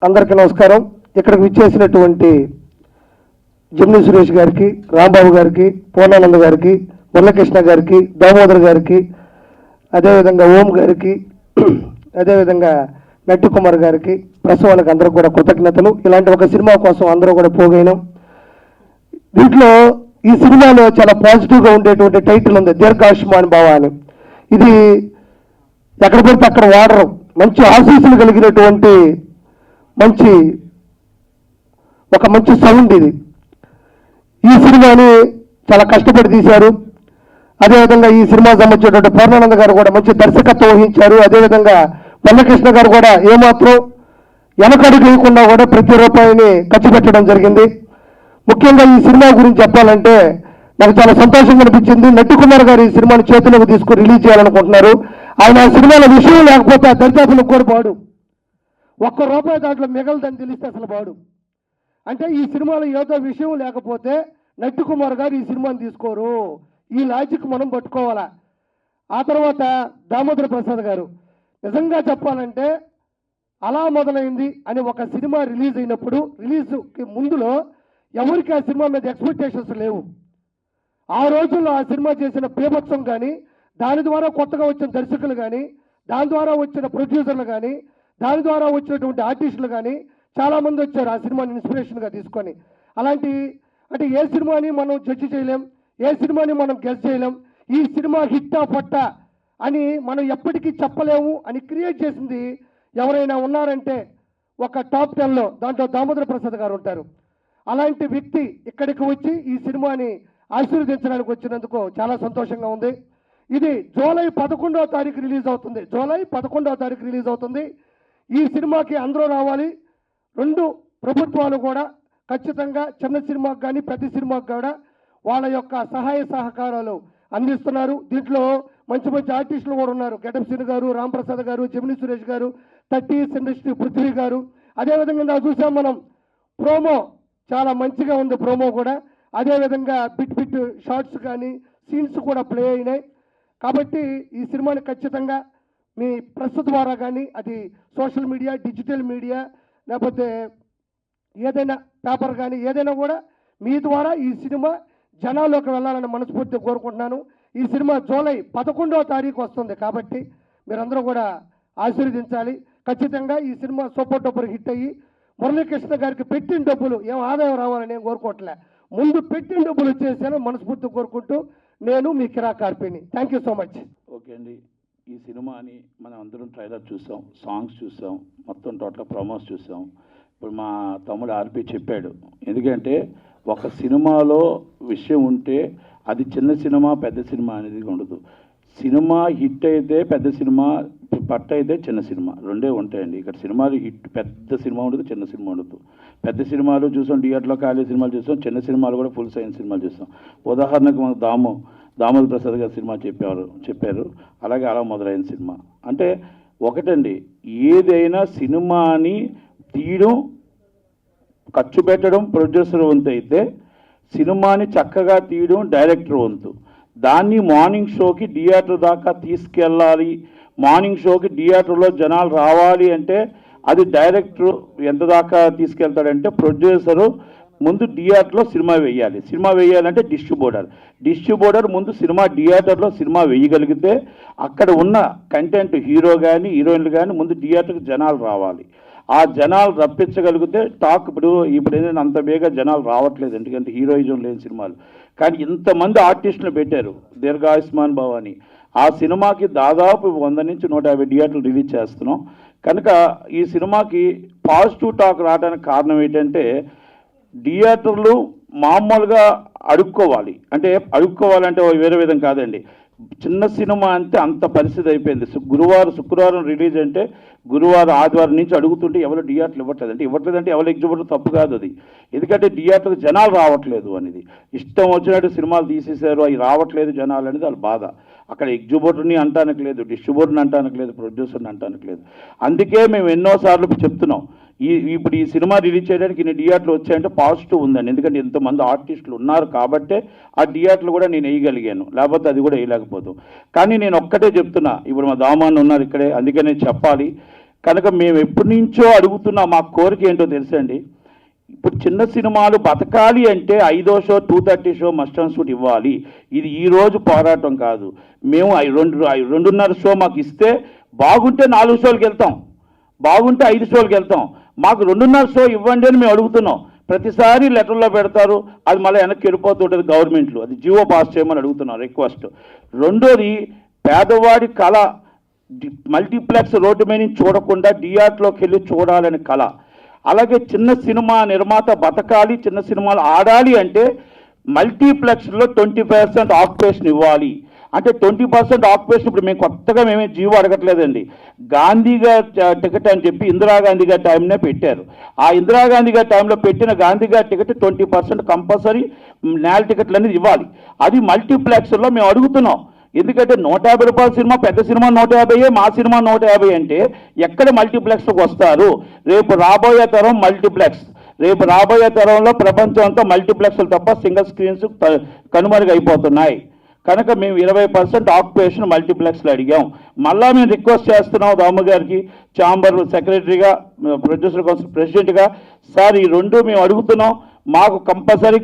అందరికీ నమస్కారం. ఇక్కడికి విచ్చేసినటువంటి జమిని సురేష్ గారికి, రాంబాబు గారికి, పూర్ణానంద గారికి, మురళకృష్ణ గారికి, దామోదర్ గారికి, అదేవిధంగా ఓం గారికి, అదేవిధంగా నట్టి కుమార్ గారికి, ప్రెస్ వాళ్ళకి అందరూ కూడా కృతజ్ఞతలు. ఇలాంటి ఒక సినిమా కోసం అందరూ కూడా పోగైనాం. దీంట్లో ఈ సినిమాలో చాలా పాజిటివ్గా ఉండేటువంటి టైటిల్ ఉంది, దీర్ఘాయుష్మాన్ భవ అని. ఇది ఎక్కడ పడితే అక్కడ వాడరు, మంచి ఆశీస్సులు కలిగినటువంటి మంచి సౌండ్ ఇది. ఈ సినిమాని చాలా కష్టపడి తీశారు. అదేవిధంగా ఈ సినిమా సంబంధించినటువంటి పూర్ణానంద గారు కూడా మంచి దర్శకత్వం వహించారు. అదేవిధంగా మురళకృష్ణ గారు కూడా ఏమాత్రం వెనకడుగు వేయకుండా కూడా ప్రతి రూపాయిని ఖర్చు పెట్టడం జరిగింది. ముఖ్యంగా ఈ సినిమా గురించి చెప్పాలంటే నాకు చాలా సంతోషంగా అనిపించింది. నట్టి కుమార్ గారు ఈ సినిమాని చేతులకు తీసుకుని రిలీజ్ చేయాలనుకుంటున్నారు. ఆయన ఆ సినిమాల విషయం లేకపోతే ఆ దర్శకులకు కూడా బాడు, ఒక్క రూపాయి దాంట్లో మిగలదని తెలిస్తే అసలు బాడు. అంటే ఈ సినిమాలో ఏదో విషయం లేకపోతే నట్టి కుమార్ గారు ఈ సినిమాని తీసుకోరు. ఈ లాజిక్ మనం పట్టుకోవాలా. ఆ తర్వాత దామోదర ప్రసాద్ గారు నిజంగా చెప్పాలంటే అలా మొదలైంది అని ఒక సినిమా రిలీజ్ అయినప్పుడు రిలీజ్కి ముందులో ఎవరికి ఆ సినిమా మీద ఎక్స్పెక్టేషన్స్ లేవు. ఆ రోజుల్లో ఆ సినిమా చేసిన బీభత్సం కానీ, దాని ద్వారా కొత్తగా వచ్చిన దర్శకులు కానీ, దాని ద్వారా వచ్చిన ప్రొడ్యూసర్లు కానీ, దాని ద్వారా వచ్చినటువంటి ఆర్టిస్టులు కానీ చాలామంది వచ్చారు ఆ సినిమాని ఇన్స్పిరేషన్గా తీసుకొని. అలాంటి అంటే ఏ సినిమాని మనం జడ్జి చేయలేం, ఏ సినిమాని మనం గెస్ చేయలేం. ఈ సినిమా హిట్టా పట్టా అని మనం ఎప్పటికీ చెప్పలేము అని క్రియేట్ చేసింది ఎవరైనా ఉన్నారంటే ఒక టాప్ 10లో దాంట్లో దామోదర ప్రసాద్ గారు ఉంటారు. అలాంటి వ్యక్తి ఇక్కడికి వచ్చి ఈ సినిమాని ఆశీర్వదించడానికి వచ్చినందుకు చాలా సంతోషంగా ఉంది. ఇది జూలై 11వ తారీఖు రిలీజ్ అవుతుంది. జూలై 11వ తారీఖు రిలీజ్ అవుతుంది. ఈ సినిమాకి అందరూ రావాలి. రెండు ప్రభుత్వాలు కూడా ఖచ్చితంగా చిన్న సినిమాకి కానీ పెద్ద సినిమాకి కూడా వాళ్ళ యొక్క సహాయ సహకారాలు అందిస్తున్నారు. దీంట్లో మంచి మంచి ఆర్టిస్టులు కూడా ఉన్నారు. గెటప్ శ్రీను గారు, రాంప్రసాద్ గారు, జమిని సురేష్ గారు, 30s ఇండస్ట్రీ పృథ్వీ గారు. అదేవిధంగా చూసాం మనం ప్రోమో చాలా మంచిగా ఉంది. ప్రోమో కూడా అదేవిధంగా బిట్ షార్ట్స్ కానీ సీన్స్ కూడా ప్లే అయినాయి. కాబట్టి ఈ సినిమాని ఖచ్చితంగా మీ ప్రెస్ ద్వారా కానీ, అది సోషల్ మీడియా, డిజిటల్ మీడియా, లేకపోతే ఏదైనా పేపర్ కానీ ఏదైనా కూడా మీ ద్వారా ఈ సినిమా జనాల్లోకి వెళ్ళాలని మనస్ఫూర్తిగా కోరుకుంటున్నాను. ఈ సినిమా జూలై 11వ తారీఖు వస్తుంది. కాబట్టి మీరందరూ కూడా ఆశీర్వదించాలి. ఖచ్చితంగా ఈ సినిమా సూపర్ డూపర్ హిట్ అయ్యి మురళీకృష్ణ గారికి పెట్టిన డబ్బులు ఏం ఆదాయం రావాలని నేను కోరుకోవట్లే, ముందు పెట్టిన డబ్బులు వచ్చేసాను మనస్ఫూర్తిగా కోరుకుంటూ నేను మీ కిరా కార్పిని. Thank you so much. Okay అండి, ఈ సినిమాని మనం అందరం ట్రైలర్ చూసాం, సాంగ్స్ చూసాం, మొత్తం టోటల్ ప్రమోస్ చూసాం. ఇప్పుడు మా తమ్ముడు ఆర్పి చెప్పాడు, ఎందుకంటే ఒక సినిమాలో విషయం ఉంటే అది చిన్న సినిమా పెద్ద సినిమా అనేది ఉండదు. సినిమా హిట్ అయితే పెద్ద సినిమా, పట్ట అయితే చిన్న సినిమా, రెండే ఉంటాయండి. ఇక్కడ సినిమాలు హిట్ పెద్ద సినిమా ఉండదు, చిన్న సినిమా ఉండదు. పెద్ద సినిమాలు చూసాం, థియేటర్లో ఖాళీ సినిమాలు చూసాం, చిన్న సినిమాలు కూడా ఫుల్ సైన్స్ సినిమాలు చూసాం. ఉదాహరణకు మనకు దామోదర్ ప్రసాద్ గారి సినిమా చెప్పారు. అలాగే అలా మొదలైన సినిమా అంటే ఒకటండి, ఏదైనా సినిమాని తీయడం, ఖర్చు పెట్టడం ప్రొడ్యూసర్ వంతు అయితే, సినిమాని చక్కగా తీయడం డైరెక్టర్ వంతు. దాన్ని మార్నింగ్ షోకి థియేటర్ దాకా తీసుకెళ్ళాలి, మార్నింగ్ షోకి థియేటర్లో జనాలు రావాలి అంటే అది డైరెక్టర్ ఎంత దాకా తీసుకెళ్తాడంటే ప్రొడ్యూసరు ముందు థియేటర్లో సినిమా వేయాలి. సినిమా వేయాలంటే డిస్ట్రిబ్యూటర్ ముందు సినిమా థియేటర్లో సినిమా వేయగలిగితే అక్కడ ఉన్న కంటెంట్ హీరో కానీ హీరోయిన్లు కానీ ముందు థియేటర్కి జనాలు రావాలి. ఆ జనాలు రప్పించగలిగితే టాక్ ఇప్పుడు ఏంటంటే అంత బేగా జనాలు రావట్లేదు, ఎందుకంటే హీరోయిజం లేని సినిమాలు. కానీ ఇంతమంది ఆర్టిస్టులు పెట్టారు దీర్ఘాయుష్మాన్ భవ అని. ఆ సినిమాకి దాదాపు 100 నుంచి 150 థియేటర్లు రిలీజ్ చేస్తున్నాం. కనుక ఈ సినిమాకి పాజిటివ్ టాక్ రావడానికి కారణం ఏంటంటే థియేటర్లు మామూలుగా అడుక్కోవాలి, అంటే అడుక్కోవాలంటే వేరే విధం కాదండి. చిన్న సినిమా అంటే అంత పరిస్థితి అయిపోయింది. శుక్రవారం రిలీజ్ అంటే గురువారం ఆదివారం నుంచి అడుగుతుంటే ఎవరు థియేటర్లు ఇవ్వట్లేదంటే ఎవరు ఎగ్జిబిటర్ తప్పు కాదు అది, ఎందుకంటే థియేటర్కి జనాలు రావట్లేదు అనేది. ఇష్టం వచ్చినట్టు సినిమాలు తీసేశారు, అవి రావట్లేదు జనాలు అనేది వాళ్ళ బాధ. అక్కడ ఎగ్జిబిటర్ని అంటానికి లేదు, డిస్ట్రిబ్యూటర్ని అంటానికి లేదు, ప్రొడ్యూసర్ని అంటానికి లేదు. అందుకే మేము ఎన్నోసార్లు చెప్తున్నాం, ఇప్పుడు ఈ సినిమా రిలీజ్ చేయడానికి ఇన్ని థియేటర్లు వచ్చాయంటే పాజిటివ్ ఉందండి. ఎందుకంటే ఇంతమంది ఆర్టిస్టులు ఉన్నారు కాబట్టే ఆ థియేటర్లు కూడా నేను వేయగలిగాను, లేకపోతే అది కూడా వేయలేకపోతాం. కానీ నేను ఒక్కటే చెప్తున్నా, ఇప్పుడు మా దామాన్ని ఉన్నారు ఇక్కడే, అందుకే నేను చెప్పాలి. కనుక మేము ఎప్పటి నుంచో అడుగుతున్నాం, మా కోరిక ఏంటో తెలుసండి. ఇప్పుడు చిన్న సినిమాలు బతకాలి అంటే 5వ show 2:30 show must and shoot ఇవ్వాలి. ఇది ఈరోజు పోరాటం కాదు. మేము 2:30 షో మాకు ఇస్తే బాగుంటే 4 షోలకు వెళ్తాం, బాగుంటే 5 షోలకు వెళ్తాం. మాకు 2:30 షో ఇవ్వండి అని మేము అడుగుతున్నాం. ప్రతిసారి లెటర్లో పెడతారు, అది మళ్ళీ వెనక్కి వెళ్ళిపోతుంటుంది గవర్నమెంట్లు. అది జీవో పాస్ చేయమని అడుగుతున్నాం, రిక్వెస్ట్. రెండోది, పేదవాడి కళ మల్టీప్లెక్స్ రోడ్డు మీద నుంచి చూడకుండా థియేటర్లోకి వెళ్ళి చూడాలని కళ. అలాగే చిన్న సినిమా నిర్మాత బతకాలి, చిన్న సినిమాలు ఆడాలి అంటే మల్టీప్లెక్స్లో 20% ఆక్యుపేషన్ ఇవ్వాలి. అంటే 20% ఆక్యుపేషన్ ఇప్పుడు మేము కొత్తగా మేమే జీవో అడగట్లేదండి. గాంధీ గారి టికెట్ అని చెప్పి ఇందిరాగాంధీ గారి టైంనే పెట్టారు. ఆ ఇందిరాగాంధీ గారి టైంలో పెట్టిన గాంధీ గారి టికెట్ 20% కంపల్సరీ నేల టికెట్లు అనేది ఇవ్వాలి. అది మల్టీప్లెక్స్లో మేము అడుగుతున్నాం. ఎందుకంటే 150 రూపాయల సినిమా, పెద్ద సినిమా 150, మా సినిమా 150 అంటే ఎక్కడ మల్టీప్లెక్స్కి వస్తారు? రేపు రాబోయే తరం మల్టీప్లెక్స్. రేపు రాబోయే తరంలో ప్రపంచం అంతా మల్టీప్లెక్స్లు తప్ప సింగిల్ స్క్రీన్స్ కనుమరుగైపోతున్నాయి. కనుక మేము 20% ఆక్యుపేషన్ మల్టీప్లెక్స్లో అడిగాం. మళ్ళా మేము రిక్వెస్ట్ చేస్తున్నాం దాము గారికి, ఛాంబర్ సెక్రటరీగా, ప్రొడ్యూసర్ కౌన్సిల్ ప్రెసిడెంట్గా, సార్ ఈ రెండు మేము అడుగుతున్నాం. మాకు కంపల్సరీ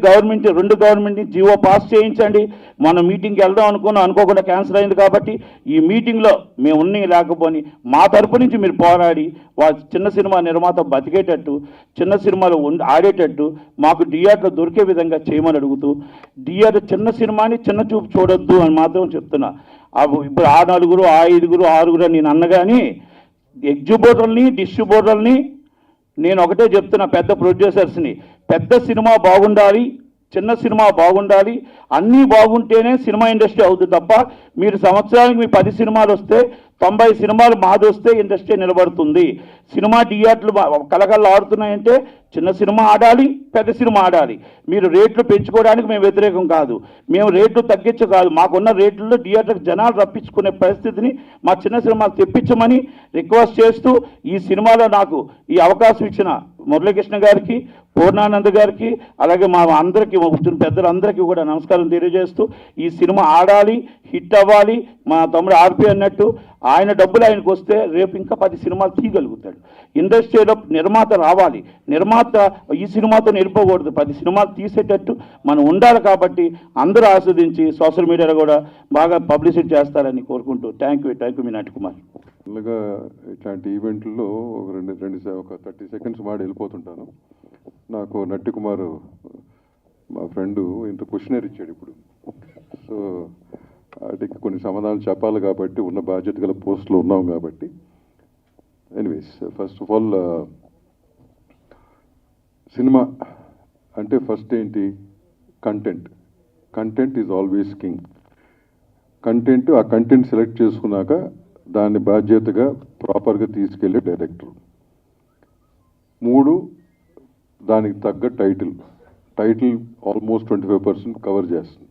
రెండు గవర్నమెంట్ని జీవో పాస్ చేయించండి. మనం మీటింగ్కి వెళ్దాం అనుకోకుండా క్యాన్సిల్ అయింది కాబట్టి ఈ మీటింగ్లో మేము లేకపోని మా తరపు నుంచి మీరు పోరాడి చిన్న సినిమా నిర్మాత బతికేటట్టు, చిన్న సినిమాలు ఆడేటట్టు మాకు థియేటర్లో దొరికే విధంగా చేయమని అడుగుతూ, థియేటర్ చిన్న సినిమాని చిన్న చూపు చూడొద్దు అని మాత్రం చెప్తున్నా. ఇప్పుడు 4 5 6 నేను అన్నగాని ఎగ్జిబ్యూటర్ని డిస్ట్రిబ్యూటర్ని నేను ఒకటే చెప్తున్నా, పెద్ద ప్రొడ్యూసర్స్ని, పెద్ద సినిమా బాగుండాలి, చిన్న సినిమా బాగుండాలి, అన్నీ బాగుంటేనే సినిమా ఇండస్ట్రీ అవుతుంది తప్ప మీరు సంవత్సరానికి మీ 10 సినిమాలు వస్తే 90 సినిమాలు మాది వస్తే ఇండస్ట్రీ నిలబడుతుంది. సినిమా థియేటర్లు కలకల్లా ఆడుతున్నాయంటే చిన్న సినిమా ఆడాలి, పెద్ద సినిమా ఆడాలి. మీరు రేట్లు పెంచుకోవడానికి మేము వ్యతిరేకం కాదు, మేము రేట్లు తగ్గించు కాదు. మాకున్న రేట్లలో థియేటర్కి జనాలు రప్పించుకునే పరిస్థితిని మా చిన్న సినిమాలు తెప్పించమని రిక్వెస్ట్ చేస్తూ, ఈ సినిమాలో నాకు ఈ అవకాశం ఇచ్చిన మురళీకృష్ణ గారికి, పూర్ణానంద్ గారికి, అలాగే మా అందరికీ వచ్చిన పెద్దలందరికీ కూడా నమస్కారం తెలియజేస్తూ, ఈ సినిమా ఆడాలి, హిట్ అవ్వాలి. మా తమ్ముడు ఆర్పి అన్నట్టు ఆయన డబ్బులు ఆయనకు వస్తే రేపు ఇంకా 10 సినిమాలు తీయగలుగుతాడు. ఇండస్ట్రీలో నిర్మాత రావాలి, నిర్మాత ఈ సినిమాతో నిలిపోకూడదు, 10 సినిమాలు తీసేటట్టు మనం ఉండాలి. కాబట్టి అందరూ ఆస్వాదించి సోషల్ మీడియాలో కూడా బాగా పబ్లిసిటీ చేస్తారని కోరుకుంటూ థ్యాంక్ యూ మీనాటి కుమార్. అలాగా ఇట్లాంటి ఈవెంట్లో ఒక 30 సెకండ్స్ వాడి వెళ్ళిపోతుంటాను. నాకు నట్టి కుమార్ మా ఫ్రెండు ఇంత క్వశ్చనర్ ఇచ్చాడు ఇప్పుడు. సో వాటికి కొన్ని సమాధానాలు చెప్పాలి కాబట్టి, ఉన్న బాధ్యత గల పోస్టులో ఉన్నాం కాబట్టి. Anyways, first of all cinema అంటే ఫస్ట్ ఏంటి? Content is always king. ఆ కంటెంట్ సెలెక్ట్ చేసుకున్నాక దాన్ని బాధ్యతగా ప్రాపర్గా తీసుకెళ్ళే డైరెక్టర్. 3, దానికి తగ్గ టైటిల్ ఆల్మోస్ట్ 25% కవర్ చేస్తుంది.